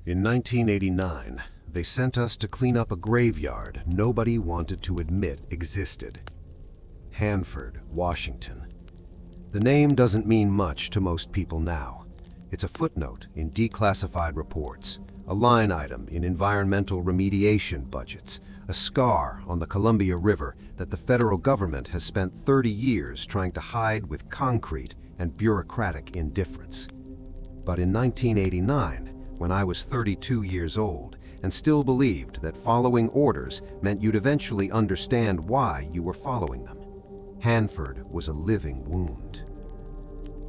In 1989, they sent us to clean up a graveyard nobody wanted to admit existed. Hanford, Washington. The name doesn't mean much to most people now. It's a footnote in declassified reports, a line item in environmental remediation budgets, a scar on the Columbia River that the federal government has spent 30 years trying to hide with concrete and bureaucratic indifference. But in 1989, when I was 32 years old and still believed that following orders meant you'd eventually understand why you were following them, Hanford was a living wound.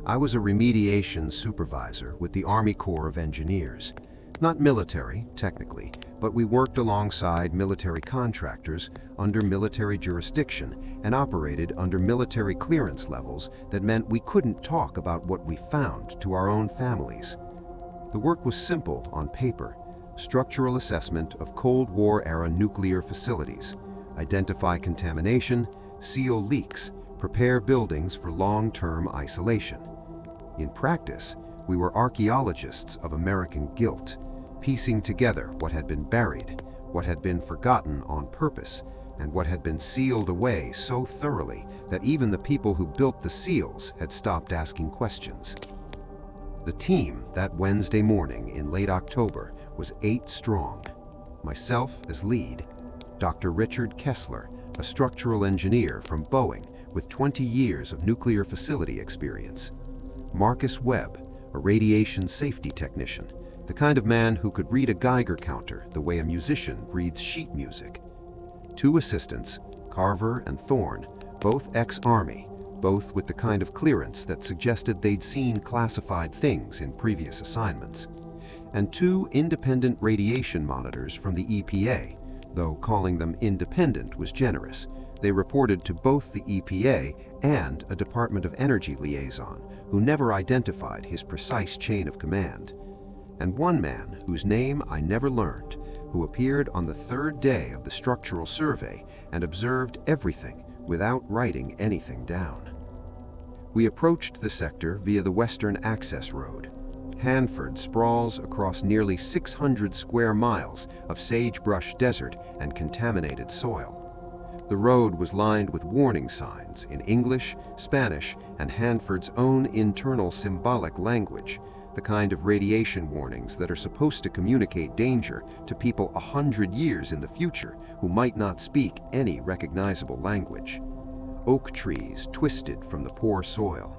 I was a remediation supervisor with the Army Corps of Engineers. Not military, technically, but we worked alongside military contractors under military jurisdiction and operated under military clearance levels that meant we couldn't talk about what we found to our own families. The work was simple on paper: structural assessment of Cold War-era nuclear facilities, identify contamination, seal leaks, prepare buildings for long-term isolation. In practice, we were archaeologists of American guilt, piecing together what had been buried, what had been forgotten on purpose, and what had been sealed away so thoroughly that even the people who built the seals had stopped asking questions. The team that Wednesday morning in late October was 8 strong. Myself as lead, Dr. Richard Kessler, a structural engineer from Boeing with 20 years of nuclear facility experience, Marcus Webb, a radiation safety technician, the kind of man who could read a Geiger counter the way a musician reads sheet music. 2 assistants, Carver and Thorne, both ex-Army, both with the kind of clearance that suggested they'd seen classified things in previous assignments. And 2 independent radiation monitors from the EPA, though calling them independent was generous. They reported to both the EPA and a Department of Energy liaison, who never identified his precise chain of command. And 1 man, whose name I never learned, who appeared on the 3rd day of the structural survey and observed everything without writing anything down. We approached the sector via the Western Access Road. Hanford sprawls across nearly 600 square miles of sagebrush desert and contaminated soil. The road was lined with warning signs in English, Spanish, and Hanford's own internal symbolic language, the kind of radiation warnings that are supposed to communicate danger to people 100 years in the future who might not speak any recognizable language. Oak trees twisted from the poor soil.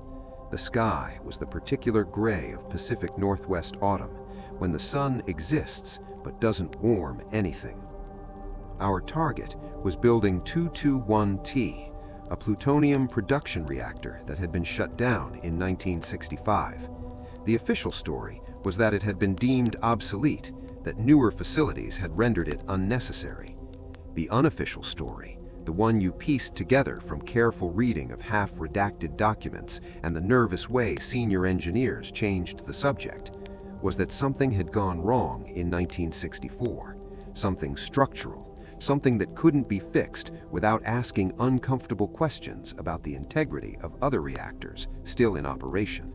The sky was the particular gray of Pacific Northwest autumn, when the sun exists but doesn't warm anything. Our target was Building 221T, a plutonium production reactor that had been shut down in 1965. The official story was that it had been deemed obsolete, that newer facilities had rendered it unnecessary. The unofficial story, the one you pieced together from careful reading of half-redacted documents and the nervous way senior engineers changed the subject, was that something had gone wrong in 1964, something structural, something that couldn't be fixed without asking uncomfortable questions about the integrity of other reactors still in operation.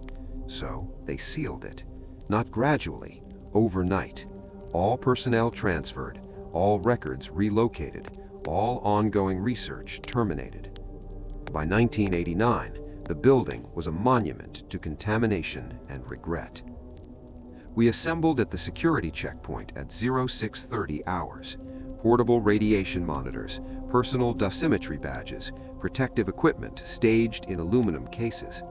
So they sealed it, not gradually, overnight. All personnel transferred, all records relocated, all ongoing research terminated. By 1989, the building was a monument to contamination and regret. We assembled at the security checkpoint at 0630 hours. Portable radiation monitors, personal dosimetry badges, protective equipment staged in aluminum cases.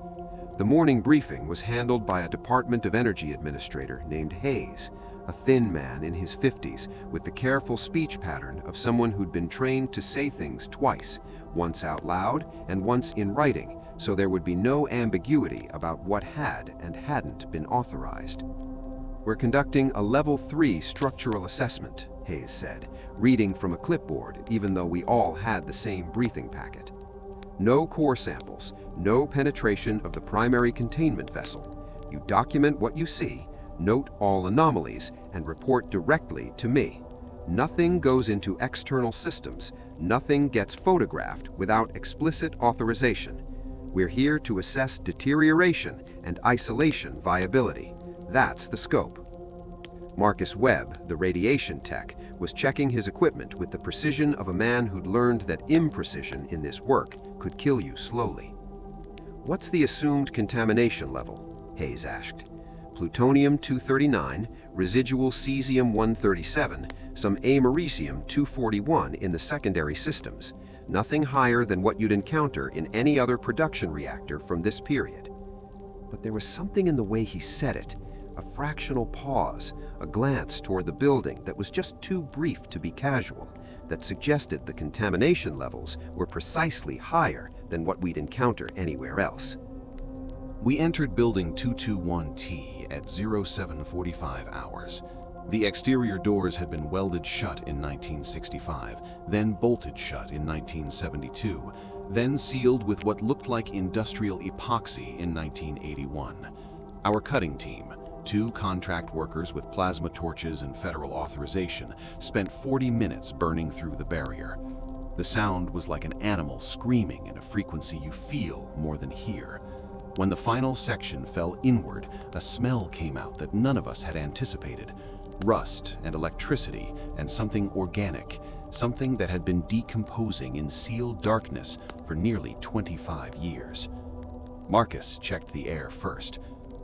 The morning briefing was handled by a Department of Energy administrator named Hayes, a thin man in his 50s with the careful speech pattern of someone who'd been trained to say things twice, once out loud and once in writing, so there would be no ambiguity about what had and hadn't been authorized. "We're conducting a Level 3 structural assessment," Hayes said, reading from a clipboard even though we all had the same briefing packet. "No core samples, no penetration of the primary containment vessel. You document what you see, note all anomalies, and report directly to me. Nothing goes into external systems, nothing gets photographed without explicit authorization. We're here to assess deterioration and isolation viability. That's the scope." Marcus Webb, the radiation tech, was checking his equipment with the precision of a man who'd learned that imprecision in this work could kill you slowly. "What's the assumed contamination level?" Hayes asked. "Plutonium-239, residual cesium-137, some americium-241 in the secondary systems. Nothing higher than what you'd encounter in any other production reactor from this period." But there was something in the way he said it, a fractional pause, a glance toward the building that was just too brief to be casual, that suggested the contamination levels were precisely higher than what we'd encounter anywhere else. We entered building 221T at 0745 hours. The exterior doors had been welded shut in 1965, then bolted shut in 1972, then sealed with what looked like industrial epoxy in 1981. Our cutting team, 2 contract workers with plasma torches and federal authorization, spent 40 minutes burning through the barrier. The sound was like an animal screaming in a frequency you feel more than hear. When the final section fell inward, a smell came out that none of us had anticipated. Rust and electricity and something organic, something that had been decomposing in sealed darkness for nearly 25 years. Marcus checked the air first.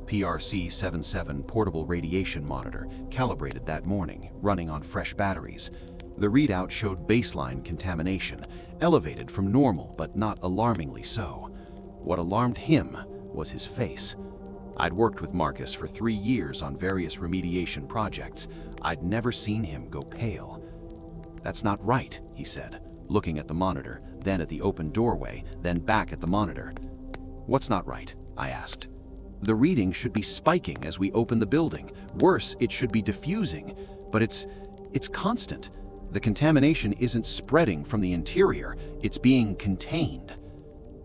PRC-77 portable radiation monitor, calibrated that morning, running on fresh batteries. The readout showed baseline contamination, elevated from normal but not alarmingly so. What alarmed him was his face. I'd worked with Marcus for 3 years on various remediation projects. I'd never seen him go pale. "That's not right," he said, looking at the monitor, then at the open doorway, then back at the monitor. "What's not right?" I asked. "The reading should be spiking as we open the building. Worse, it should be diffusing. But it's constant. The contamination isn't spreading from the interior, it's being contained."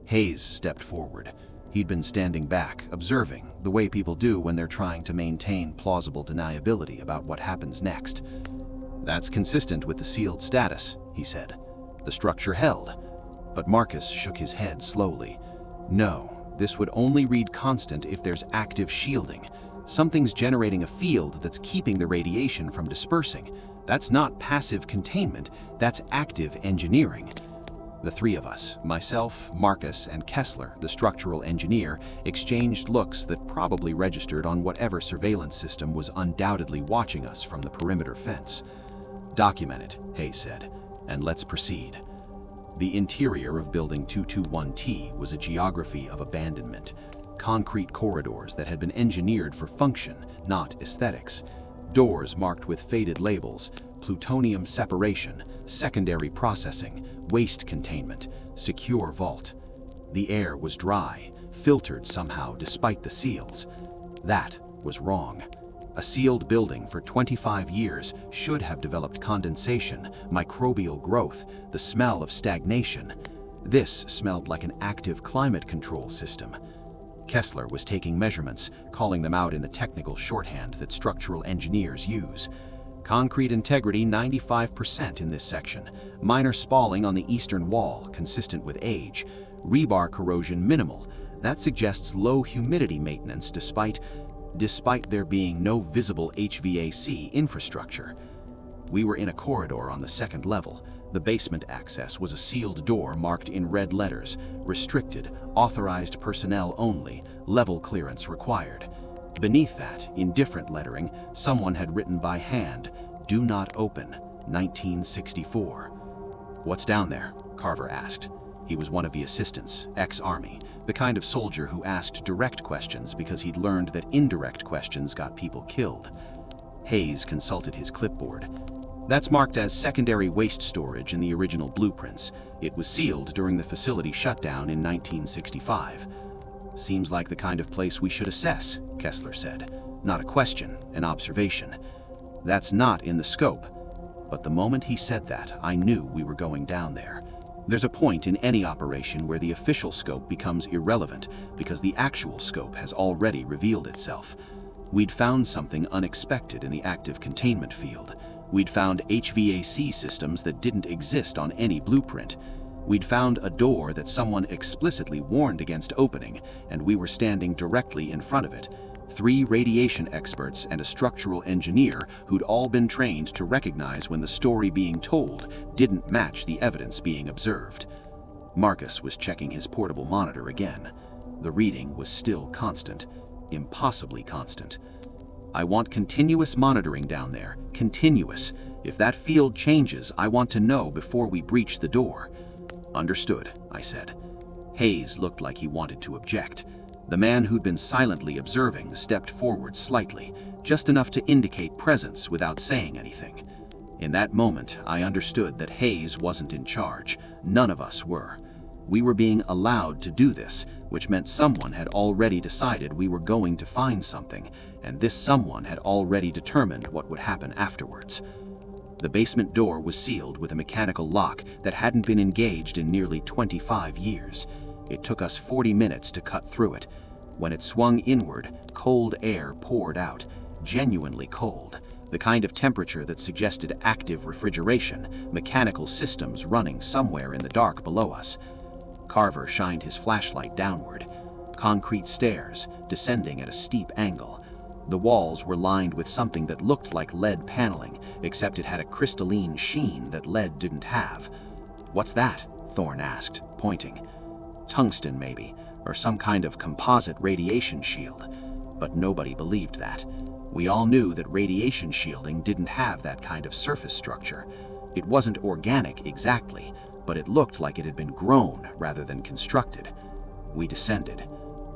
Hayes stepped forward. He'd been standing back, observing, the way people do when they're trying to maintain plausible deniability about what happens next. "That's consistent with the sealed status," he said. "The structure held." But Marcus shook his head slowly. "No, this would only read constant if there's active shielding. Something's generating a field that's keeping the radiation from dispersing. That's not passive containment, that's active engineering." The 3 of us, myself, Marcus, and Kessler, the structural engineer, exchanged looks that probably registered on whatever surveillance system was undoubtedly watching us from the perimeter fence. "Document it," Hayes said, "and let's proceed." The interior of Building 221T was a geography of abandonment. Concrete corridors that had been engineered for function, not aesthetics. Doors marked with faded labels, plutonium separation, secondary processing, waste containment, secure vault. The air was dry, filtered somehow despite the seals. That was wrong. A sealed building for 25 years should have developed condensation, microbial growth, the smell of stagnation. This smelled like an active climate control system. Kessler was taking measurements, calling them out in the technical shorthand that structural engineers use. Concrete integrity 95% in this section. Minor spalling on the eastern wall, consistent with age. Rebar corrosion minimal. That suggests low humidity maintenance despite there being no visible HVAC infrastructure. We were in a corridor on the 2nd level. The basement access was a sealed door marked in red letters, restricted, authorized personnel only, level clearance required. Beneath that, in different lettering, someone had written by hand, "Do not open, 1964. "What's down there?" Carver asked. He was one of the assistants, ex-Army, the kind of soldier who asked direct questions because he'd learned that indirect questions got people killed. Hayes consulted his clipboard. "That's marked as secondary waste storage in the original blueprints. It was sealed during the facility shutdown in 1965. "Seems like the kind of place we should assess," Kessler said. "Not a question, an observation." "That's not in the scope." But the moment he said that, I knew we were going down there. There's a point in any operation where the official scope becomes irrelevant because the actual scope has already revealed itself. We'd found something unexpected in the active containment field. We'd found HVAC systems that didn't exist on any blueprint. We'd found a door that someone explicitly warned against opening, and we were standing directly in front of it. 3 radiation experts and a structural engineer who'd all been trained to recognize when the story being told didn't match the evidence being observed. Marcus was checking his portable monitor again. The reading was still constant, impossibly constant. I want continuous monitoring down there, continuous. If that field changes, I want to know before we breach the door. Understood, I said. Hayes looked like he wanted to object. The man who'd been silently observing stepped forward slightly, just enough to indicate presence without saying anything. In that moment, I understood that Hayes wasn't in charge. None of us were. We were being allowed to do this, which meant someone had already decided we were going to find something, and this someone had already determined what would happen afterwards. The basement door was sealed with a mechanical lock that hadn't been engaged in nearly 25 years. It took us 40 minutes to cut through it. When it swung inward, cold air poured out, genuinely cold, the kind of temperature that suggested active refrigeration, mechanical systems running somewhere in the dark below us. Carver shined his flashlight downward. Concrete stairs, descending at a steep angle. The walls were lined with something that looked like lead paneling, except it had a crystalline sheen that lead didn't have. "What's that?" Thorne asked, pointing. "Tungsten, maybe, or some kind of composite radiation shield." But nobody believed that. We all knew that radiation shielding didn't have that kind of surface structure. It wasn't organic exactly, but it looked like it had been grown rather than constructed. We descended.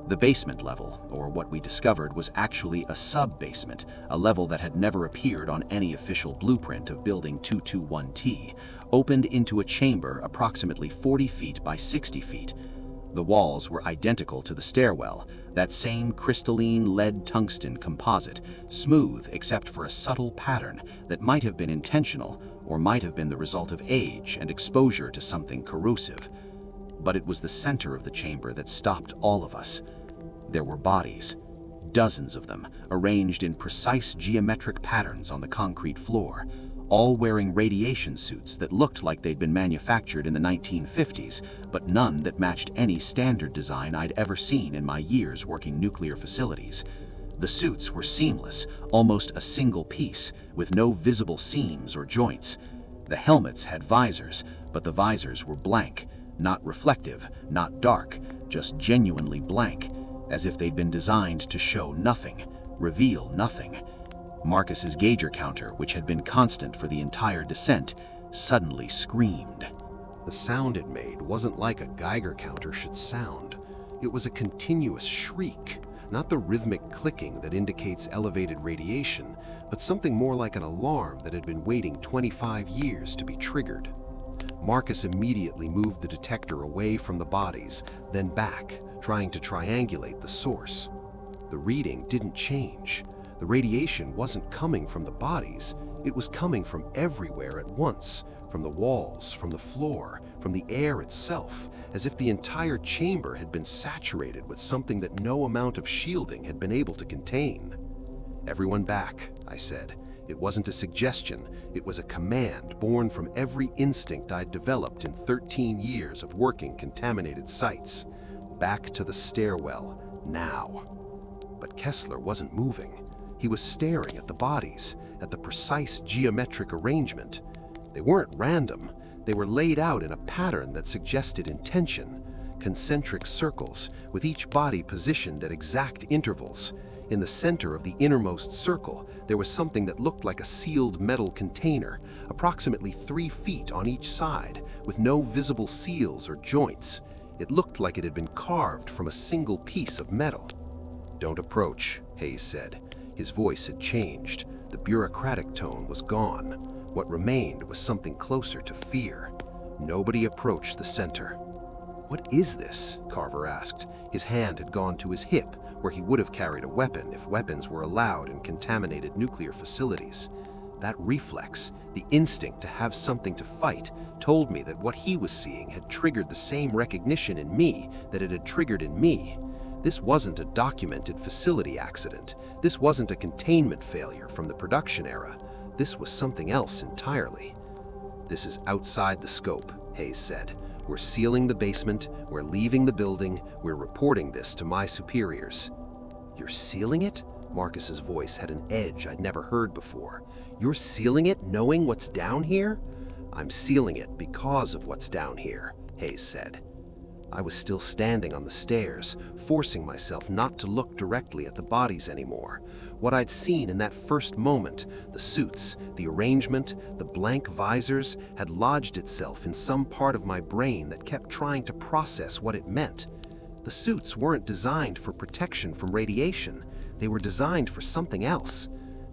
The basement level, or what we discovered, was actually a sub-basement, a level that had never appeared on any official blueprint of Building 221T, opened into a chamber approximately 40 feet by 60 feet. The walls were identical to the stairwell, that same crystalline lead tungsten composite, smooth except for a subtle pattern that might have been intentional or might have been the result of age and exposure to something corrosive. But it was the center of the chamber that stopped all of us. There were bodies, dozens of them, arranged in precise geometric patterns on the concrete floor, all wearing radiation suits that looked like they'd been manufactured in the 1950s, but none that matched any standard design I'd ever seen in my years working nuclear facilities. The suits were seamless, almost a single piece, with no visible seams or joints. The helmets had visors, but the visors were blank, not reflective, not dark, just genuinely blank, as if they'd been designed to show nothing, reveal nothing. Marcus's gauger counter, which had been constant for the entire descent, suddenly screamed. The sound it made wasn't like a Geiger counter should sound. It was a continuous shriek, not the rhythmic clicking that indicates elevated radiation, but something more like an alarm that had been waiting 25 years to be triggered. Marcus immediately moved the detector away from the bodies, then back, trying to triangulate the source. The reading didn't change. The radiation wasn't coming from the bodies. It was coming from everywhere at once, from the walls, from the floor, from the air itself, as if the entire chamber had been saturated with something that no amount of shielding had been able to contain. "Everyone back," I said. It wasn't a suggestion, it was a command born from every instinct I'd developed in 13 years of working contaminated sites. Back to the stairwell, now. But Kessler wasn't moving. He was staring at the bodies, at the precise geometric arrangement. They weren't random. They were laid out in a pattern that suggested intention. Concentric circles, with each body positioned at exact intervals. In the center of the innermost circle, there was something that looked like a sealed metal container, approximately 3 feet on each side, with no visible seals or joints. It looked like it had been carved from a single piece of metal. "Don't approach," Hayes said. His voice had changed. The bureaucratic tone was gone. What remained was something closer to fear. Nobody approached the center. "What is this?" Carver asked. His hand had gone to his hip, where he would have carried a weapon if weapons were allowed in contaminated nuclear facilities. That reflex, the instinct to have something to fight, told me that what he was seeing had triggered the same recognition in me that it had triggered in me. This wasn't a documented facility accident. This wasn't a containment failure from the production era. This was something else entirely. "This is outside the scope," Hayes said. "We're sealing the basement, we're leaving the building, we're reporting this to my superiors." You're sealing it? Marcus's voice had an edge I'd never heard before. You're sealing it knowing what's down here? I'm sealing it because of what's down here, Hayes said. I was still standing on the stairs, forcing myself not to look directly at the bodies anymore. What I'd seen in that first moment, the suits, the arrangement, the blank visors, had lodged itself in some part of my brain that kept trying to process what it meant. The suits weren't designed for protection from radiation. They were designed for something else.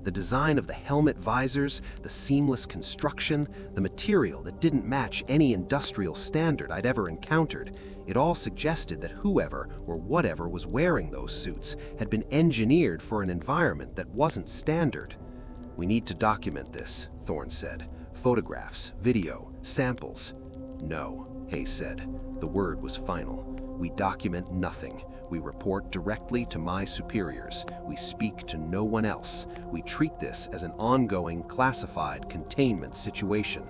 The design of the helmet visors, the seamless construction, the material that didn't match any industrial standard I'd ever encountered, it all suggested that whoever or whatever was wearing those suits had been engineered for an environment that wasn't standard. We need to document this, Thorne said. Photographs, video, samples. No, Hayes said. The word was final. We document nothing. We report directly to my superiors. We speak to no one else. We treat this as an ongoing, classified containment situation.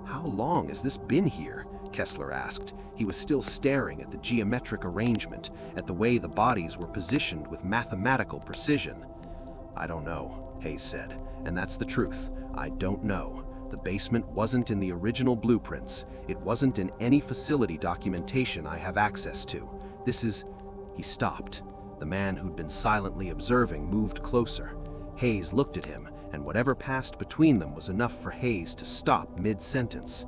How long has this been here? Kessler asked. He was still staring at the geometric arrangement, at the way the bodies were positioned with mathematical precision. I don't know, Hayes said, and that's the truth. I don't know. The basement wasn't in the original blueprints. It wasn't in any facility documentation I have access to. This is... He stopped. The man who'd been silently observing moved closer. Hayes looked at him, and whatever passed between them was enough for Hayes to stop mid-sentence.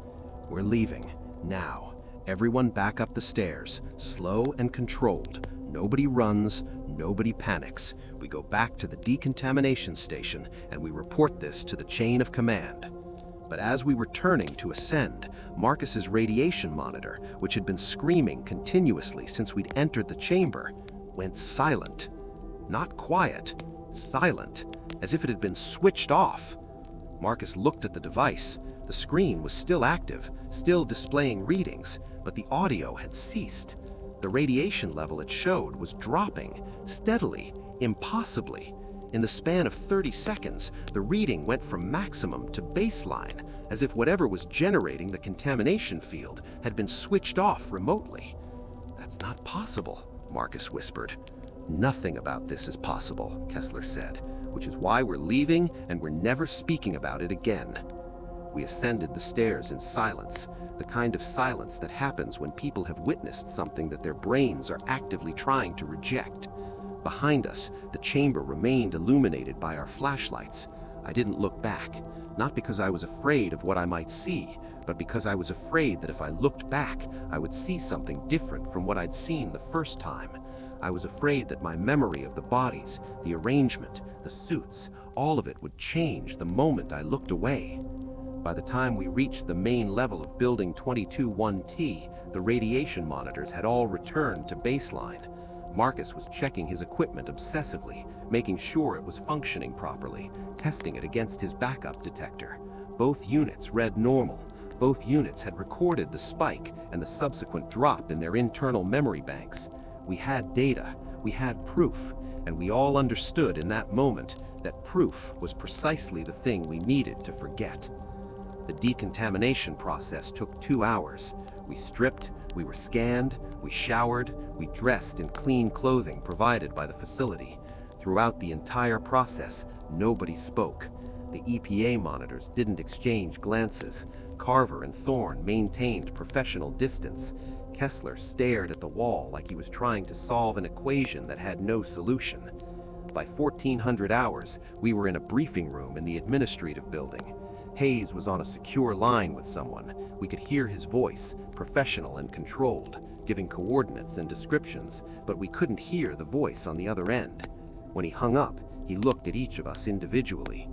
We're leaving. Now. Everyone back up the stairs, slow and controlled. Nobody runs, nobody panics. We go back to the decontamination station, and we report this to the chain of command. But as we were turning to ascend, Marcus's radiation monitor, which had been screaming continuously since we'd entered the chamber, went silent. Not quiet, silent, as if it had been switched off. Marcus looked at the device. The screen was still active, still displaying readings, but the audio had ceased. The radiation level it showed was dropping, steadily, impossibly. In the span of 30 seconds, the reading went from maximum to baseline, as if whatever was generating the contamination field had been switched off remotely. That's not possible, Marcus whispered. Nothing about this is possible, Kessler said, which is why we're leaving and we're never speaking about it again. We ascended the stairs in silence, the kind of silence that happens when people have witnessed something that their brains are actively trying to reject. Behind us, the chamber remained illuminated by our flashlights. I didn't look back, not because I was afraid of what I might see, but because I was afraid that if I looked back, I would see something different from what I'd seen the first time. I was afraid that my memory of the bodies, the arrangement, the suits, all of it would change the moment I looked away. By the time we reached the main level of Building 22-1T, the radiation monitors had all returned to baseline. Marcus was checking his equipment obsessively, making sure it was functioning properly, testing it against his backup detector. Both units read normal. Both units had recorded the spike and the subsequent drop in their internal memory banks. We had data, we had proof, and we all understood in that moment that proof was precisely the thing we needed to forget. The decontamination process took 2 hours. We stripped, we were scanned, we showered, we dressed in clean clothing provided by the facility. Throughout the entire process, nobody spoke. The EPA monitors didn't exchange glances. Carver and Thorne maintained professional distance. Kessler stared at the wall like he was trying to solve an equation that had no solution. By 1400 hours, we were in a briefing room in the administrative building. Hayes was on a secure line with someone. We could hear his voice, professional and controlled, giving coordinates and descriptions, but we couldn't hear the voice on the other end. When he hung up, he looked at each of us individually.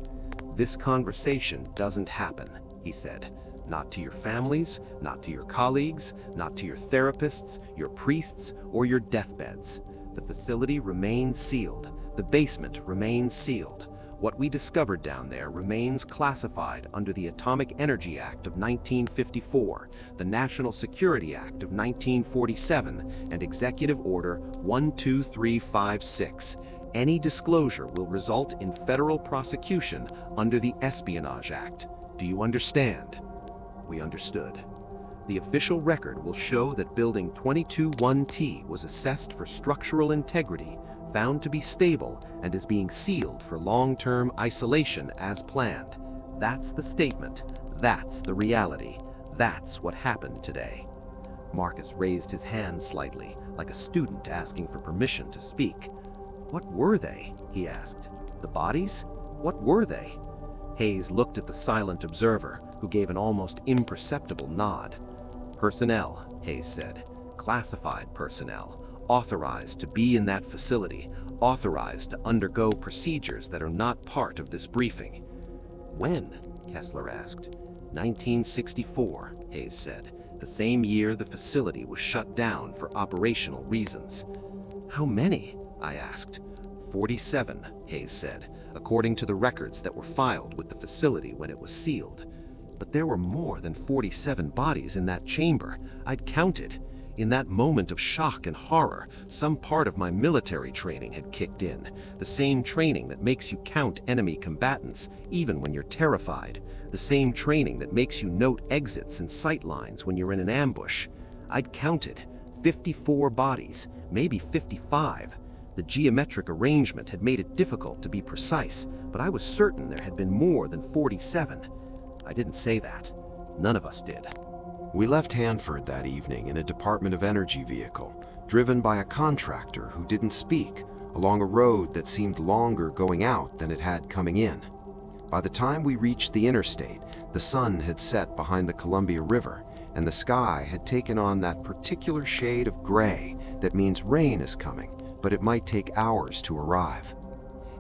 "This conversation doesn't happen," he said. "Not to your families, not to your colleagues, not to your therapists, your priests, or your deathbeds. The facility remains sealed. The basement remains sealed. What we discovered down there remains classified under the Atomic Energy Act of 1954, the National Security Act of 1947, and Executive Order 12356. Any disclosure will result in federal prosecution under the Espionage Act. Do you understand?" We understood. The official record will show that Building 221T was assessed for structural integrity, found to be stable, and is being sealed for long-term isolation as planned. That's the statement. That's the reality. That's what happened today. Marcus raised his hand slightly, like a student asking for permission to speak. What were they? He asked. The bodies? What were they? Hayes looked at the silent observer, who gave an almost imperceptible nod. Personnel, Hayes said. Classified personnel, authorized to be in that facility, authorized to undergo procedures that are not part of this briefing. When? Kessler asked. 1964, Hayes said, the same year the facility was shut down for operational reasons. How many? I asked. 47, Hayes said, according to the records that were filed with the facility when it was sealed. But there were more than 47 bodies in that chamber. I'd counted. In that moment of shock and horror, some part of my military training had kicked in, the same training that makes you count enemy combatants even when you're terrified, the same training that makes you note exits and sight lines when you're in an ambush. I'd counted 54 bodies, maybe 55. The geometric arrangement had made it difficult to be precise, but I was certain there had been more than 47. I didn't say that. None of us did. We left Hanford that evening in a Department of Energy vehicle, driven by a contractor who didn't speak, along a road that seemed longer going out than it had coming in. By the time we reached the interstate, the sun had set behind the Columbia River, and the sky had taken on that particular shade of gray that means rain is coming, but it might take hours to arrive.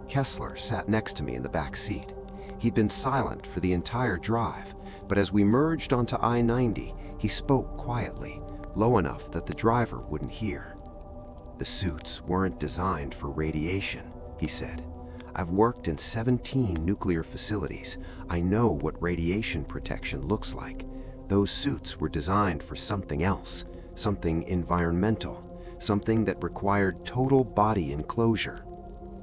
Kessler sat next to me in the back seat. He'd been silent for the entire drive, but as we merged onto I-90, he spoke quietly, low enough that the driver wouldn't hear. The suits weren't designed for radiation, he said. I've worked in 17 nuclear facilities. I know what radiation protection looks like. Those suits were designed for something else, something environmental, something that required total body enclosure.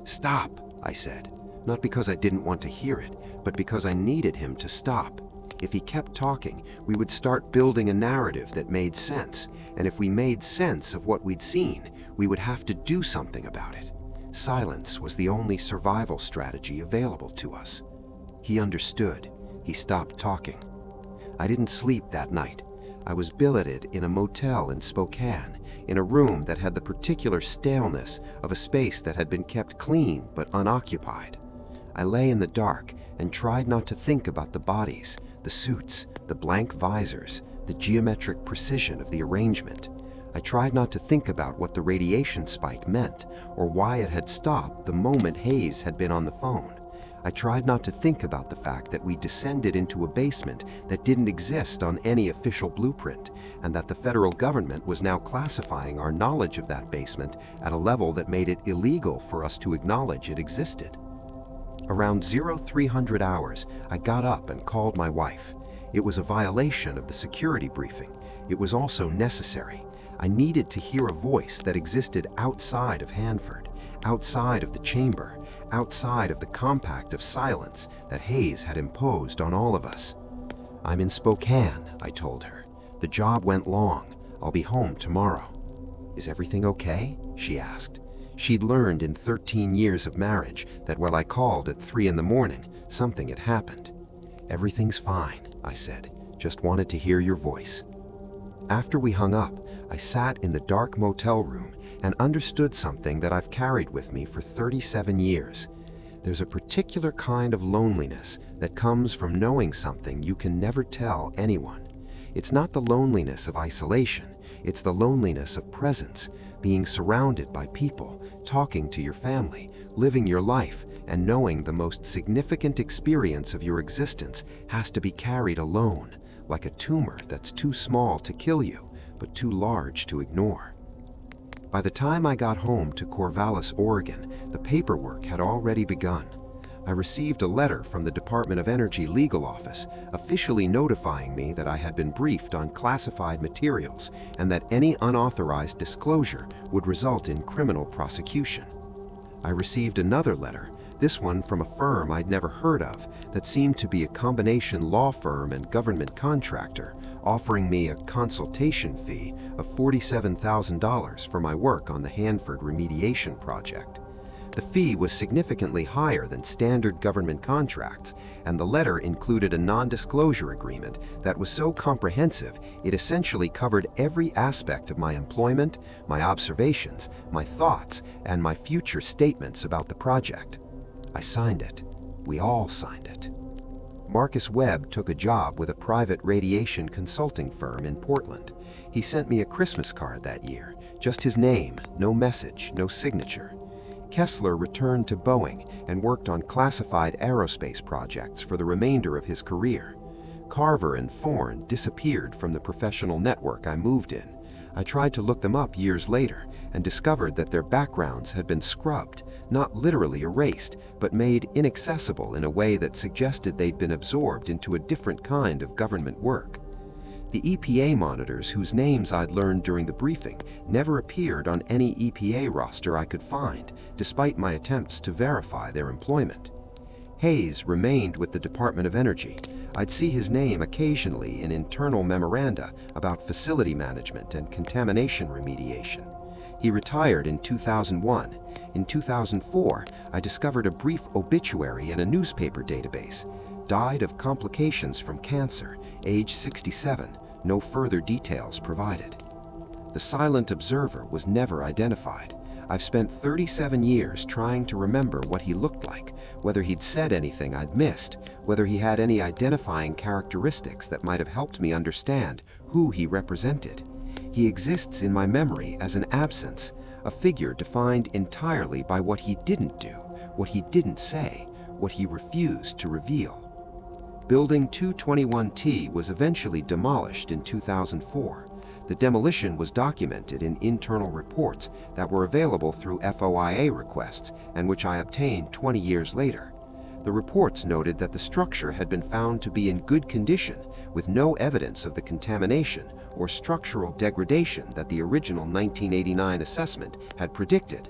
Stop, I said, not because I didn't want to hear it, but because I needed him to stop. If he kept talking, we would start building a narrative that made sense, and if we made sense of what we'd seen, we would have to do something about it. Silence was the only survival strategy available to us. He understood. He stopped talking. I didn't sleep that night. I was billeted in a motel in Spokane, in a room that had the particular staleness of a space that had been kept clean but unoccupied. I lay in the dark and tried not to think about the bodies, the suits, the blank visors, the geometric precision of the arrangement. I tried not to think about what the radiation spike meant or why it had stopped the moment Hayes had been on the phone. I tried not to think about the fact that we descended into a basement that didn't exist on any official blueprint, and that the federal government was now classifying our knowledge of that basement at a level that made it illegal for us to acknowledge it existed. Around 0300 hours, I got up and called my wife. It was a violation of the security briefing. It was also necessary. I needed to hear a voice that existed outside of Hanford, outside of the chamber, outside of the compact of silence that Hayes had imposed on all of us. I'm in Spokane, I told her. The job went long. I'll be home tomorrow. Is everything okay? She asked. She'd learned in 13 years of marriage that while I called at 3 in the morning, something had happened. Everything's fine, I said. Just wanted to hear your voice. After we hung up, I sat in the dark motel room and understood something that I've carried with me for 37 years. There's a particular kind of loneliness that comes from knowing something you can never tell anyone. It's not the loneliness of isolation, it's the loneliness of presence, being surrounded by people, talking to your family, living your life, and knowing the most significant experience of your existence has to be carried alone, like a tumor that's too small to kill you, but too large to ignore. By the time I got home to Corvallis, Oregon, the paperwork had already begun. I received a letter from the Department of Energy legal office officially notifying me that I had been briefed on classified materials and that any unauthorized disclosure would result in criminal prosecution. I received another letter, this one from a firm I'd never heard of that seemed to be a combination law firm and government contractor, offering me a consultation fee of $47,000 for my work on the Hanford remediation project. The fee was significantly higher than standard government contracts, and the letter included a non-disclosure agreement that was so comprehensive it essentially covered every aspect of my employment, my observations, my thoughts, and my future statements about the project. I signed it. We all signed it. Marcus Webb took a job with a private radiation consulting firm in Portland. He sent me a Christmas card that year, just his name, no message, no signature. Kessler returned to Boeing and worked on classified aerospace projects for the remainder of his career. Carver and Thorne disappeared from the professional network I moved in. I tried to look them up years later and discovered that their backgrounds had been scrubbed, not literally erased, but made inaccessible in a way that suggested they'd been absorbed into a different kind of government work. The EPA monitors whose names I'd learned during the briefing never appeared on any EPA roster I could find, despite my attempts to verify their employment. Hayes remained with the Department of Energy. I'd see his name occasionally in internal memoranda about facility management and contamination remediation. He retired in 2001. In 2004, I discovered a brief obituary in a newspaper database. Died of complications from cancer, age 67, no further details provided. The silent observer was never identified. I've spent 37 years trying to remember what he looked like, whether he'd said anything I'd missed, whether he had any identifying characteristics that might have helped me understand who he represented. He exists in my memory as an absence, a figure defined entirely by what he didn't do, what he didn't say, what he refused to reveal. Building 221T was eventually demolished in 2004. The demolition was documented in internal reports that were available through FOIA requests and which I obtained 20 years later. The reports noted that the structure had been found to be in good condition, with no evidence of the contamination or structural degradation that the original 1989 assessment had predicted.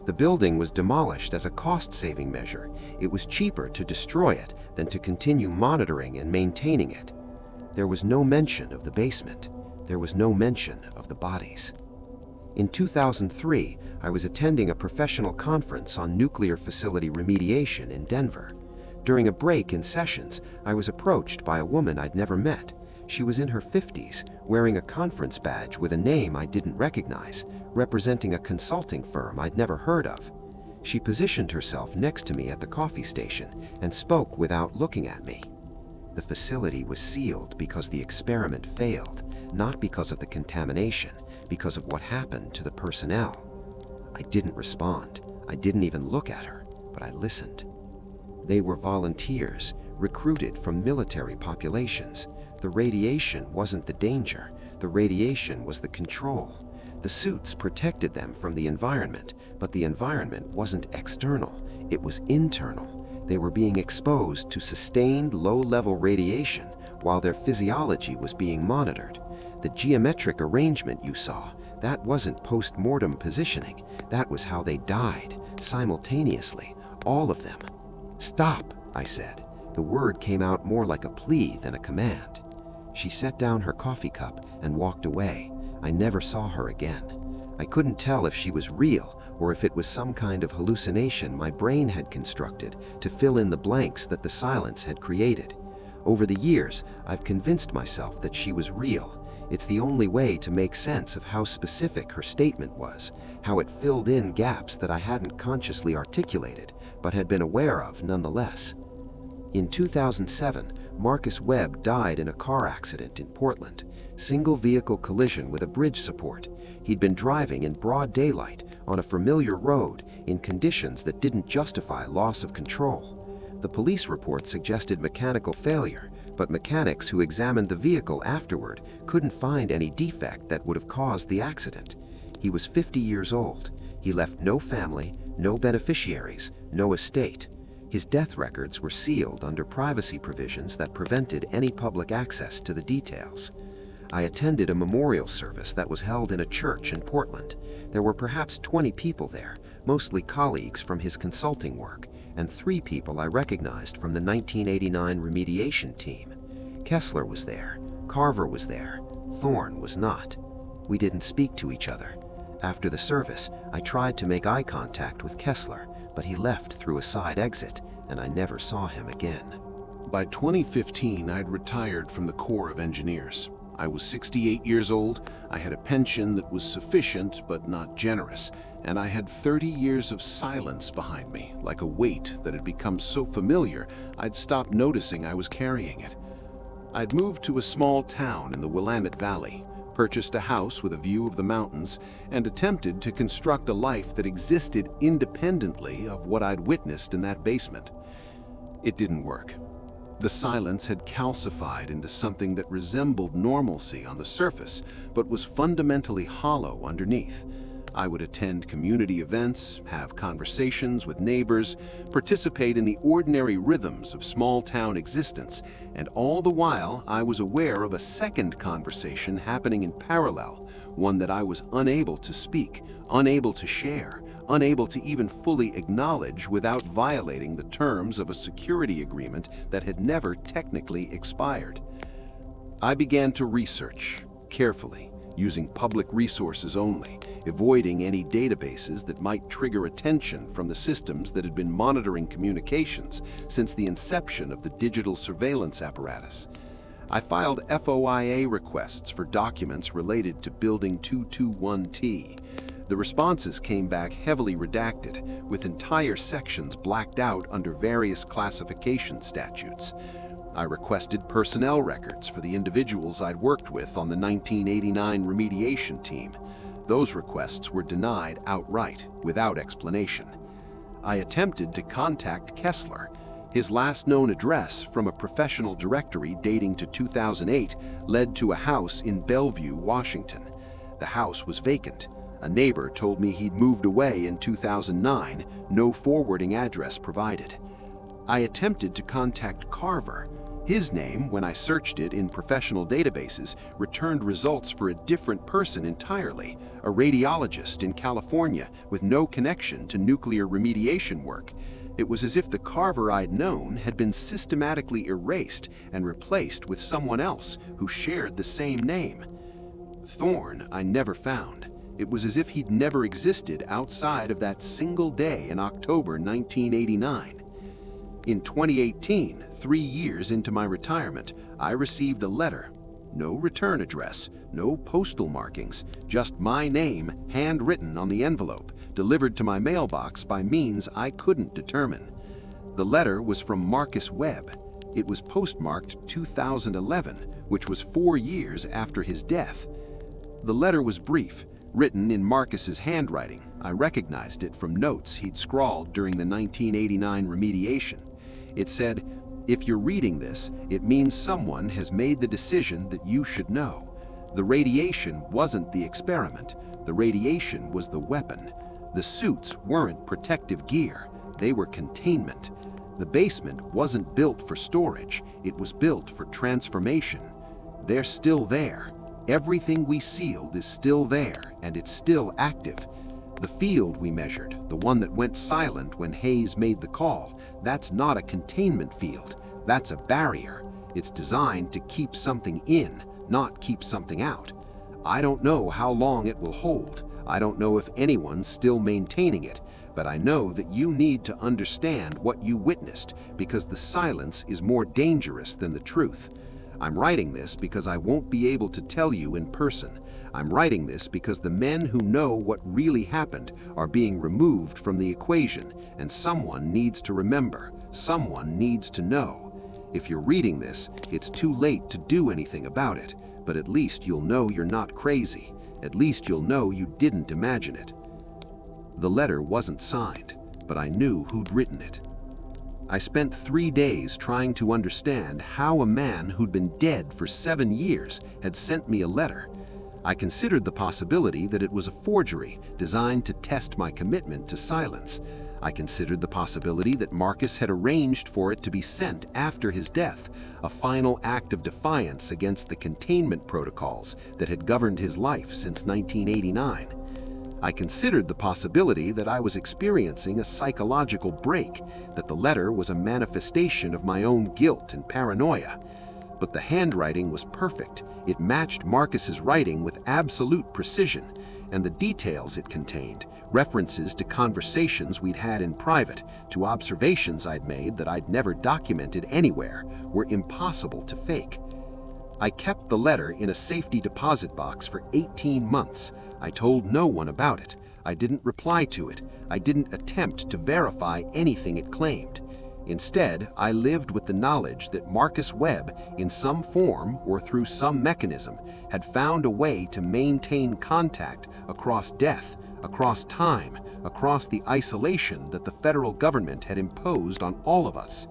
The building was demolished as a cost-saving measure. It was cheaper to destroy it than to continue monitoring and maintaining it. There was no mention of the basement. There was no mention of the bodies. In 2003, I was attending a professional conference on nuclear facility remediation in Denver. During a break in sessions, I was approached by a woman I'd never met. She was in her 50s, wearing a conference badge with a name I didn't recognize, representing a consulting firm I'd never heard of. She positioned herself next to me at the coffee station and spoke without looking at me. The facility was sealed because the experiment failed, not because of the contamination, because of what happened to the personnel. I didn't respond. I didn't even look at her, but I listened. They were volunteers, recruited from military populations. The radiation wasn't the danger. The radiation was the control. The suits protected them from the environment, but the environment wasn't external. It was internal. They were being exposed to sustained low-level radiation while their physiology was being monitored. The geometric arrangement you saw, that wasn't post-mortem positioning. That was how they died, simultaneously, all of them. "Stop," I said. The word came out more like a plea than a command. She set down her coffee cup and walked away. I never saw her again. I couldn't tell if she was real or if it was some kind of hallucination my brain had constructed to fill in the blanks that the silence had created. Over the years, I've convinced myself that she was real. It's the only way to make sense of how specific her statement was, how it filled in gaps that I hadn't consciously articulated, but had been aware of nonetheless. In 2007, Marcus Webb died in a car accident in Portland, single-vehicle collision with a bridge support. He'd been driving in broad daylight on a familiar road in conditions that didn't justify loss of control. The police report suggested mechanical failure, but mechanics who examined the vehicle afterward couldn't find any defect that would have caused the accident. He was 50 years old. He left no family, no beneficiaries, no estate. His death records were sealed under privacy provisions that prevented any public access to the details. I attended a memorial service that was held in a church in Portland. There were perhaps 20 people there, mostly colleagues from his consulting work, and 3 people I recognized from the 1989 remediation team. Kessler was there, Carver was there. Thorne was not. We didn't speak to each other. After the service, I tried to make eye contact with Kessler, but he left through a side exit, and I never saw him again. By 2015, I'd retired from the Corps of Engineers. I was 68 years old, I had a pension that was sufficient but not generous, and I had 30 years of silence behind me, like a weight that had become so familiar I'd stopped noticing I was carrying it. I'd moved to a small town in the Willamette Valley, purchased a house with a view of the mountains, and attempted to construct a life that existed independently of what I'd witnessed in that basement. It didn't work. The silence had calcified into something that resembled normalcy on the surface, but was fundamentally hollow underneath. I would attend community events, have conversations with neighbors, participate in the ordinary rhythms of small-town existence, and all the while I was aware of a second conversation happening in parallel, one that I was unable to speak, unable to share, unable to even fully acknowledge without violating the terms of a security agreement that had never technically expired. I began to research carefully, using public resources only, avoiding any databases that might trigger attention from the systems that had been monitoring communications since the inception of the digital surveillance apparatus. I filed FOIA requests for documents related to Building 221T. The responses came back heavily redacted, with entire sections blacked out under various classification statutes. I requested personnel records for the individuals I'd worked with on the 1989 remediation team. Those requests were denied outright, without explanation. I attempted to contact Kessler. His last known address from a professional directory dating to 2008 led to a house in Bellevue, Washington. The house was vacant. A neighbor told me he'd moved away in 2009, no forwarding address provided. I attempted to contact Carver. His name, when I searched it in professional databases, returned results for a different person entirely, a radiologist in California with no connection to nuclear remediation work. It was as if the Carver I'd known had been systematically erased and replaced with someone else who shared the same name. Thorne I never found. It was as if he'd never existed outside of that single day in October 1989. In 2018, 3 years into my retirement, I received a letter. No return address, no postal markings, just my name handwritten on the envelope, delivered to my mailbox by means I couldn't determine. The letter was from Marcus Webb. It was postmarked 2011, which was 4 years after his death. The letter was brief, written in Marcus's handwriting. I recognized it from notes he'd scrawled during the 1989 remediation. It said, "If you're reading this, it means someone has made the decision that you should know. The radiation wasn't the experiment. The radiation was the weapon. The suits weren't protective gear. They were containment. The basement wasn't built for storage. It was built for transformation. They're still there. Everything we sealed is still there, and it's still active. The field we measured, the one that went silent when Hayes made the call, that's not a containment field. That's a barrier. It's designed to keep something in, not keep something out. I don't know how long it will hold. I don't know if anyone's still maintaining it, but I know that you need to understand what you witnessed because the silence is more dangerous than the truth. I'm writing this because I won't be able to tell you in person. I'm writing this because the men who know what really happened are being removed from the equation, and someone needs to remember. Someone needs to know. If you're reading this, it's too late to do anything about it, but at least you'll know you're not crazy. At least you'll know you didn't imagine it." The letter wasn't signed, but I knew who'd written it. I spent 3 days trying to understand how a man who'd been dead for 7 years had sent me a letter. I considered the possibility that it was a forgery designed to test my commitment to silence. I considered the possibility that Marcus had arranged for it to be sent after his death, a final act of defiance against the containment protocols that had governed his life since 1989. I considered the possibility that I was experiencing a psychological break, that the letter was a manifestation of my own guilt and paranoia. But the handwriting was perfect. It matched Marcus's writing with absolute precision, and the details it contained, references to conversations we'd had in private, to observations I'd made that I'd never documented anywhere, were impossible to fake. I kept the letter in a safety deposit box for 18 months. I told no one about it. I didn't reply to it. I didn't attempt to verify anything it claimed. Instead, I lived with the knowledge that Marcus Webb, in some form or through some mechanism, had found a way to maintain contact across death, across time, across the isolation that the federal government had imposed on all of us.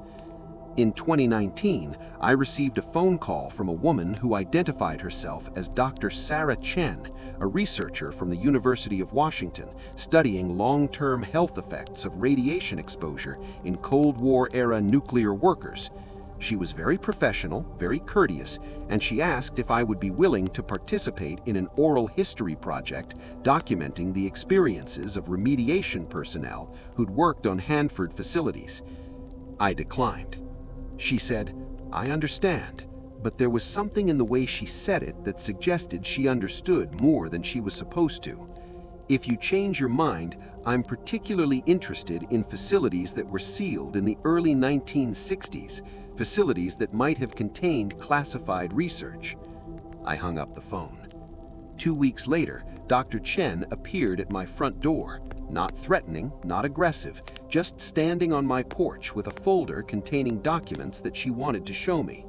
In 2019, I received a phone call from a woman who identified herself as Dr. Sarah Chen, a researcher from the University of Washington studying long-term health effects of radiation exposure in Cold War-era nuclear workers. She was very professional, very courteous, and she asked if I would be willing to participate in an oral history project documenting the experiences of remediation personnel who'd worked on Hanford facilities. I declined. She said, "I understand," but there was something in the way she said it that suggested she understood more than she was supposed to. "If you change your mind, I'm particularly interested in facilities that were sealed in the early 1960s, facilities that might have contained classified research." I hung up the phone. 2 weeks later, Dr. Chen appeared at my front door, not threatening, not aggressive, just standing on my porch with a folder containing documents that she wanted to show me.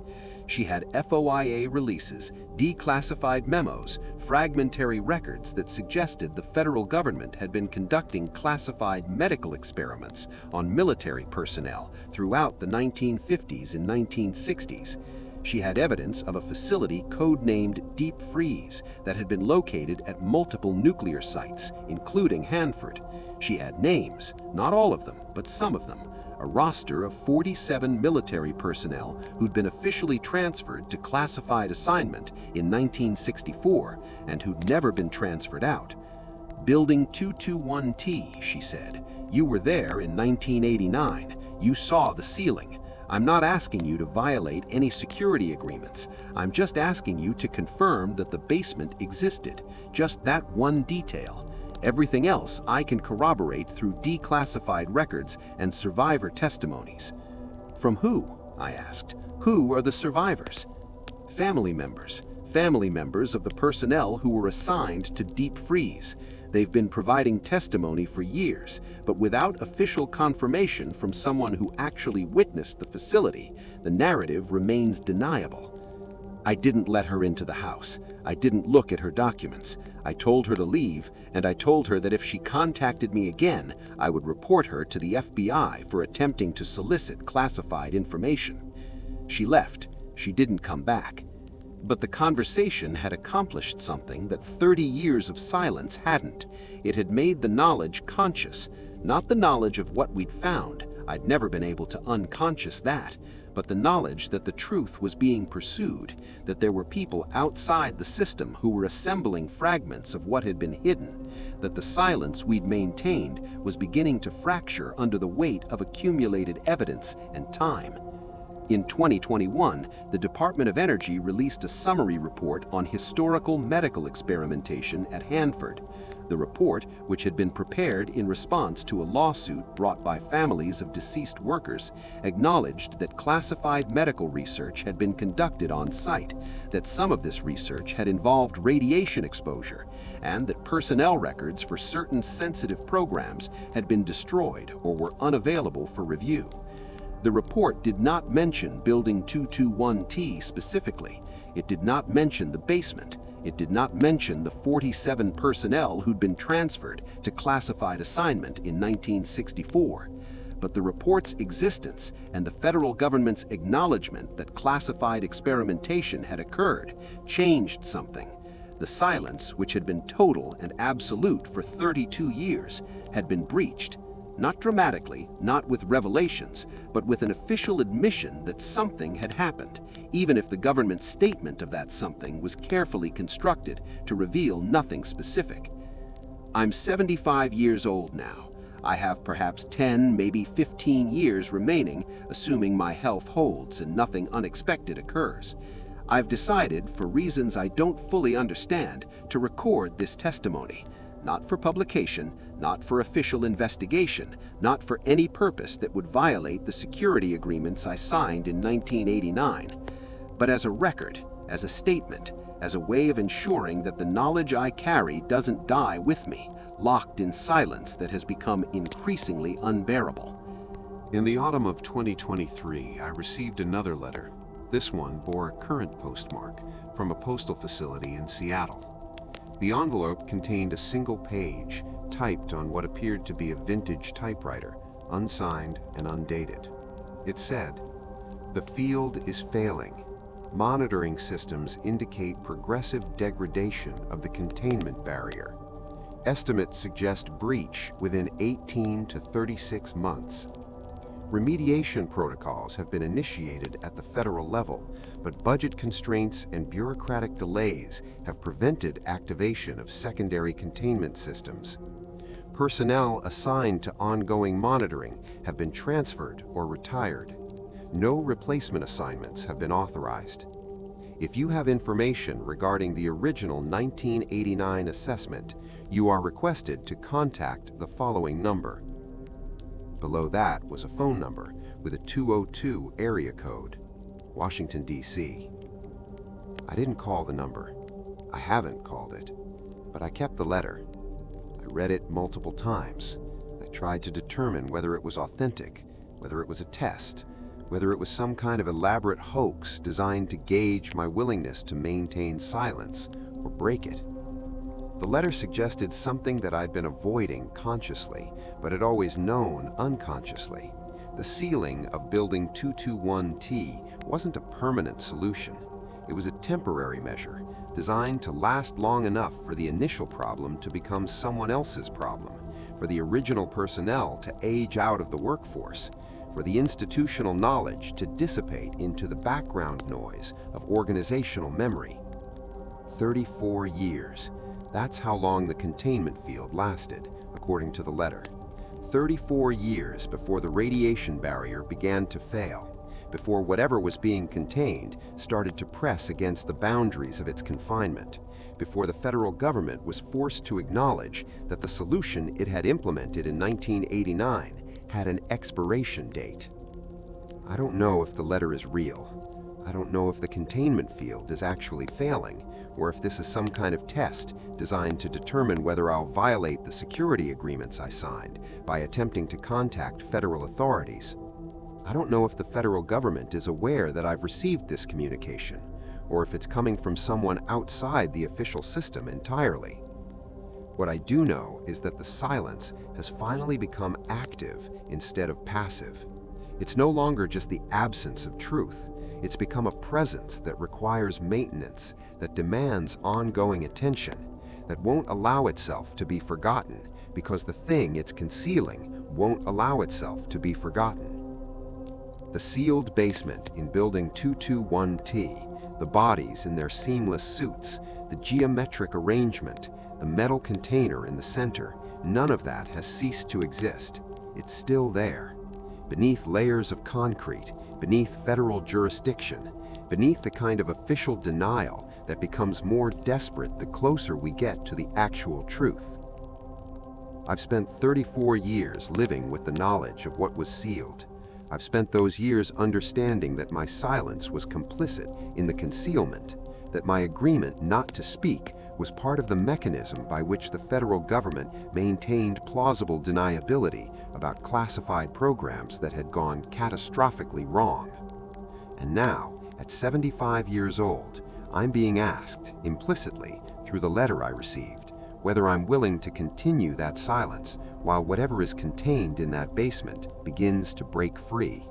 She had FOIA releases, declassified memos, fragmentary records that suggested the federal government had been conducting classified medical experiments on military personnel throughout the 1950s and 1960s. She had evidence of a facility codenamed DEEPFREEZE that had been located at multiple nuclear sites, including Hanford. She had names, not all of them, but some of them, a roster of 47 military personnel who'd been officially transferred to classified assignment in 1964 and who'd never been transferred out. "Building 221T, she said. "You were there in 1989. You saw the ceiling. I'm not asking you to violate any security agreements. I'm just asking you to confirm that the basement existed, just that one detail. Everything else I can corroborate through declassified records and survivor testimonies." "From who?" I asked. "Who are the survivors?" Family members of the personnel who were assigned to DEEPFREEZE. They've been providing testimony for years, but without official confirmation from someone who actually witnessed the facility, the narrative remains deniable. I didn't let her into the house. I didn't look at her documents. I told her to leave, and I told her that if she contacted me again, I would report her to the FBI for attempting to solicit classified information. She left. She didn't come back. But the conversation had accomplished something that 30 years of silence hadn't. It had made the knowledge conscious, not the knowledge of what we'd found. I'd never been able to unconscious that, but the knowledge that the truth was being pursued, that there were people outside the system who were assembling fragments of what had been hidden, that the silence we'd maintained was beginning to fracture under the weight of accumulated evidence and time. In 2021, the Department of Energy released a summary report on historical medical experimentation at Hanford. The report, which had been prepared in response to a lawsuit brought by families of deceased workers, acknowledged that classified medical research had been conducted on site, that some of this research had involved radiation exposure, and that personnel records for certain sensitive programs had been destroyed or were unavailable for review. The report did not mention Building 221T specifically. It did not mention the basement. It did not mention the 47 personnel who'd been transferred to classified assignment in 1964. But the report's existence and the federal government's acknowledgement that classified experimentation had occurred changed something. The silence, which had been total and absolute for 32 years, had been breached. Not dramatically, not with revelations, but with an official admission that something had happened, even if the government's statement of that something was carefully constructed to reveal nothing specific. I'm 75 years old now. I have perhaps 10, maybe 15 years remaining, assuming my health holds and nothing unexpected occurs. I've decided, for reasons I don't fully understand, to record this testimony. Not for publication, not for official investigation, not for any purpose that would violate the security agreements I signed in 1989, but as a record, as a statement, as a way of ensuring that the knowledge I carry doesn't die with me, locked in silence that has become increasingly unbearable. In the autumn of 2023, I received another letter. This one bore a current postmark from a postal facility in Seattle. The envelope contained a single page, typed on what appeared to be a vintage typewriter, unsigned and undated. It said, "The field is failing. Monitoring systems indicate progressive degradation of the containment barrier. Estimates suggest breach within 18 to 36 months. Remediation protocols have been initiated at the federal level, but budget constraints and bureaucratic delays have prevented activation of secondary containment systems. Personnel assigned to ongoing monitoring have been transferred or retired. No replacement assignments have been authorized. If you have information regarding the original 1989 assessment, you are requested to contact the following number." Below that was a phone number with a 202 area code, Washington, D.C. I didn't call the number. I haven't called it, but I kept the letter. I read it multiple times. I tried to determine whether it was authentic, whether it was a test, whether it was some kind of elaborate hoax designed to gauge my willingness to maintain silence or break it. The letter suggested something that I'd been avoiding consciously, but had always known unconsciously. The sealing of Building 221T wasn't a permanent solution. It was a temporary measure, designed to last long enough for the initial problem to become someone else's problem, for the original personnel to age out of the workforce, for the institutional knowledge to dissipate into the background noise of organizational memory. 34 years. That's how long the containment field lasted, according to the letter. 34 years before the radiation barrier began to fail, before whatever was being contained started to press against the boundaries of its confinement, before the federal government was forced to acknowledge that the solution it had implemented in 1989 had an expiration date. I don't know if the letter is real. I don't know if the containment field is actually failing, or if this is some kind of test designed to determine whether I'll violate the security agreements I signed by attempting to contact federal authorities. I don't know if the federal government is aware that I've received this communication, or if it's coming from someone outside the official system entirely. What I do know is that the silence has finally become active instead of passive. It's no longer just the absence of truth. It's become a presence that requires maintenance, that demands ongoing attention, that won't allow itself to be forgotten because the thing it's concealing won't allow itself to be forgotten. The sealed basement in Building 221T, the bodies in their seamless suits, the geometric arrangement, the metal container in the center, none of that has ceased to exist. It's still there. Beneath layers of concrete, beneath federal jurisdiction, beneath the kind of official denial that becomes more desperate the closer we get to the actual truth. I've spent 34 years living with the knowledge of what was sealed. I've spent those years understanding that my silence was complicit in the concealment, that my agreement not to speak was part of the mechanism by which the federal government maintained plausible deniability about classified programs that had gone catastrophically wrong. And now, at 75 years old, I'm being asked, implicitly, through the letter I received, whether I'm willing to continue that silence while whatever is contained in that basement begins to break free.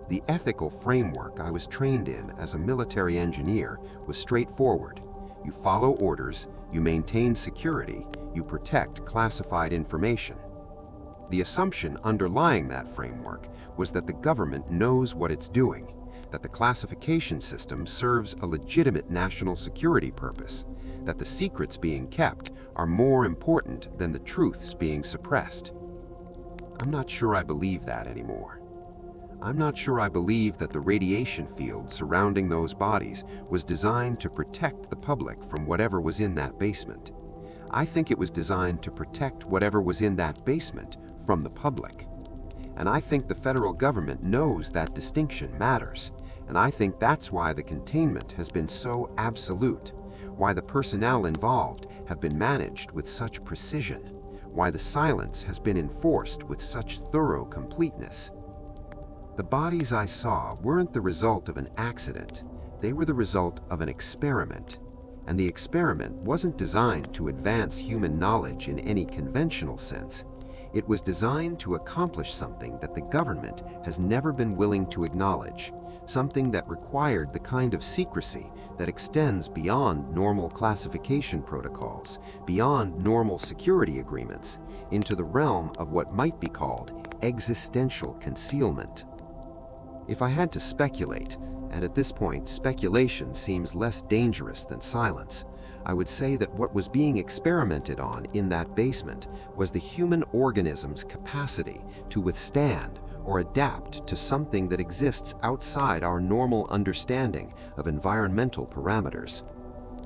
The ethical framework I was trained in as a military engineer was straightforward. You follow orders, you maintain security, you protect classified information. The assumption underlying that framework was that the government knows what it's doing, that the classification system serves a legitimate national security purpose, that the secrets being kept are more important than the truths being suppressed. I'm not sure I believe that anymore. I'm not sure I believe that the radiation field surrounding those bodies was designed to protect the public from whatever was in that basement. I think it was designed to protect whatever was in that basement from the public. And I think the federal government knows that distinction matters. And I think that's why the containment has been so absolute, why the personnel involved have been managed with such precision, why the silence has been enforced with such thorough completeness. The bodies I saw weren't the result of an accident. They were the result of an experiment. And the experiment wasn't designed to advance human knowledge in any conventional sense. It was designed to accomplish something that the government has never been willing to acknowledge, something that required the kind of secrecy that extends beyond normal classification protocols, beyond normal security agreements, into the realm of what might be called existential concealment. If I had to speculate, and at this point speculation seems less dangerous than silence, I would say that what was being experimented on in that basement was the human organism's capacity to withstand or adapt to something that exists outside our normal understanding of environmental parameters.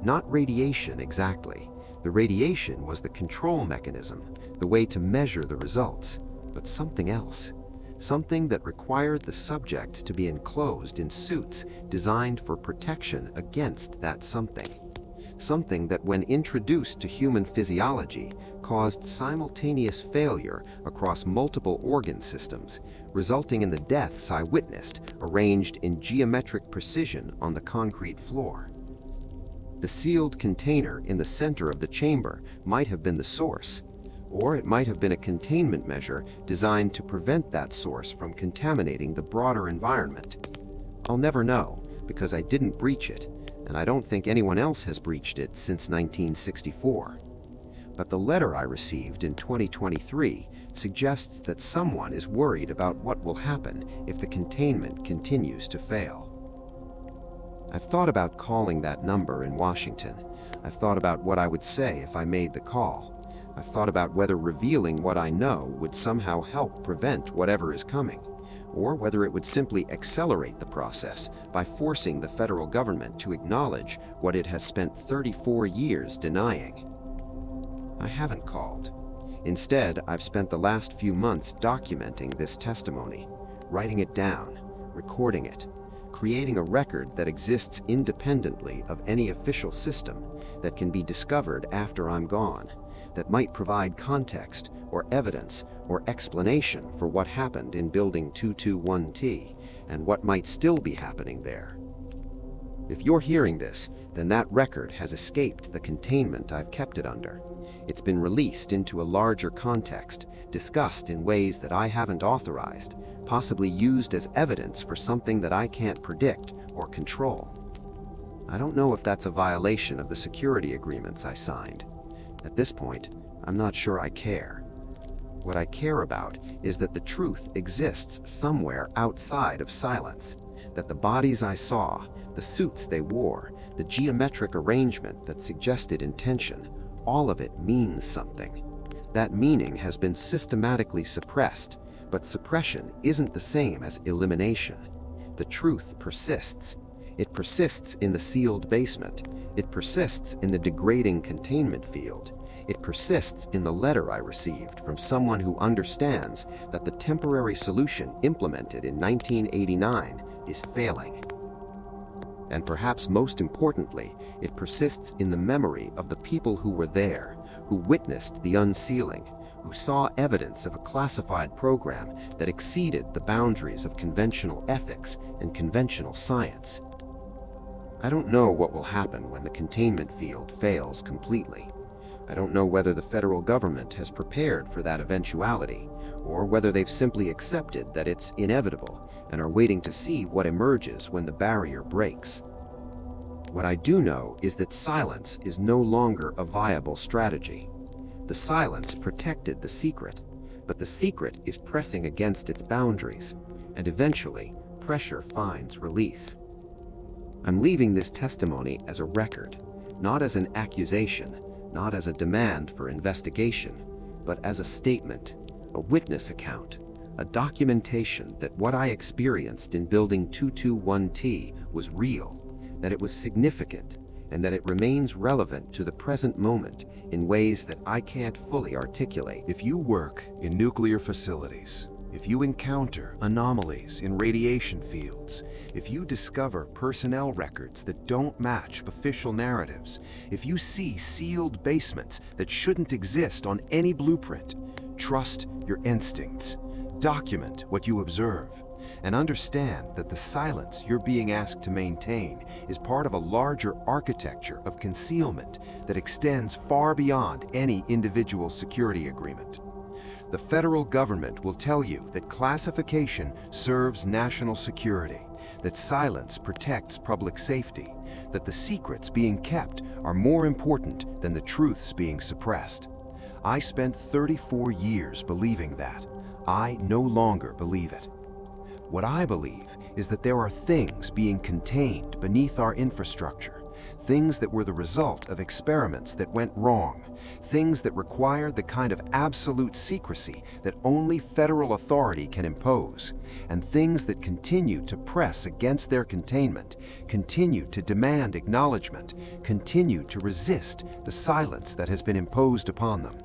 Not radiation exactly. The radiation was the control mechanism, the way to measure the results, but something else. Something that required the subjects to be enclosed in suits designed for protection against that something. Something that, when introduced to human physiology, caused simultaneous failure across multiple organ systems, resulting in the deaths I witnessed arranged in geometric precision on the concrete floor. The sealed container in the center of the chamber might have been the source, or it might have been a containment measure designed to prevent that source from contaminating the broader environment. I'll never know, because I didn't breach it, and I don't think anyone else has breached it since 1964. But the letter I received in 2023 suggests that someone is worried about what will happen if the containment continues to fail. I've thought about calling that number in Washington. I've thought about what I would say if I made the call. I've thought about whether revealing what I know would somehow help prevent whatever is coming, or whether it would simply accelerate the process by forcing the federal government to acknowledge what it has spent 34 years denying. I haven't called. Instead, I've spent the last few months documenting this testimony, writing it down, recording it, creating a record that exists independently of any official system that can be discovered after I'm gone, that might provide context or evidence or explanation for what happened in Building 221T and what might still be happening there. If you're hearing this, then that record has escaped the containment I've kept it under. It's been released into a larger context, discussed in ways that I haven't authorized, possibly used as evidence for something that I can't predict or control. I don't know if that's a violation of the security agreements I signed. At this point, I'm not sure I care. What I care about is that the truth exists somewhere outside of silence, that the bodies I saw, the suits they wore, the geometric arrangement that suggested intention, all of it means something. That meaning has been systematically suppressed, but suppression isn't the same as elimination. The truth persists. It persists in the sealed basement. It persists in the degrading containment field. It persists in the letter I received from someone who understands that the temporary solution implemented in 1989 is failing. And perhaps most importantly, it persists in the memory of the people who were there, who witnessed the unsealing, who saw evidence of a classified program that exceeded the boundaries of conventional ethics and conventional science. I don't know what will happen when the containment field fails completely. I don't know whether the federal government has prepared for that eventuality, or whether they've simply accepted that it's inevitable and are waiting to see what emerges when the barrier breaks. What I do know is that silence is no longer a viable strategy. The silence protected the secret, but the secret is pressing against its boundaries, and eventually, pressure finds release. I'm leaving this testimony as a record, not as an accusation, not as a demand for investigation, but as a statement, a witness account, a documentation that what I experienced in Building 221T was real, that it was significant, and that it remains relevant to the present moment in ways that I can't fully articulate. If you work in nuclear facilities, if you encounter anomalies in radiation fields, if you discover personnel records that don't match official narratives, if you see sealed basements that shouldn't exist on any blueprint, trust your instincts. Document what you observe, and understand that the silence you're being asked to maintain is part of a larger architecture of concealment that extends far beyond any individual security agreement. The federal government will tell you that classification serves national security, that silence protects public safety, that the secrets being kept are more important than the truths being suppressed. I spent 34 years believing that. I no longer believe it. What I believe is that there are things being contained beneath our infrastructure, things that were the result of experiments that went wrong, things that required the kind of absolute secrecy that only federal authority can impose, and things that continue to press against their containment, continue to demand acknowledgement, continue to resist the silence that has been imposed upon them.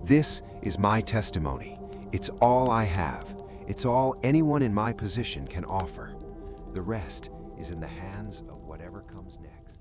This is my testimony. It's all I have. It's all anyone in my position can offer. The rest is in the hands of whatever comes next.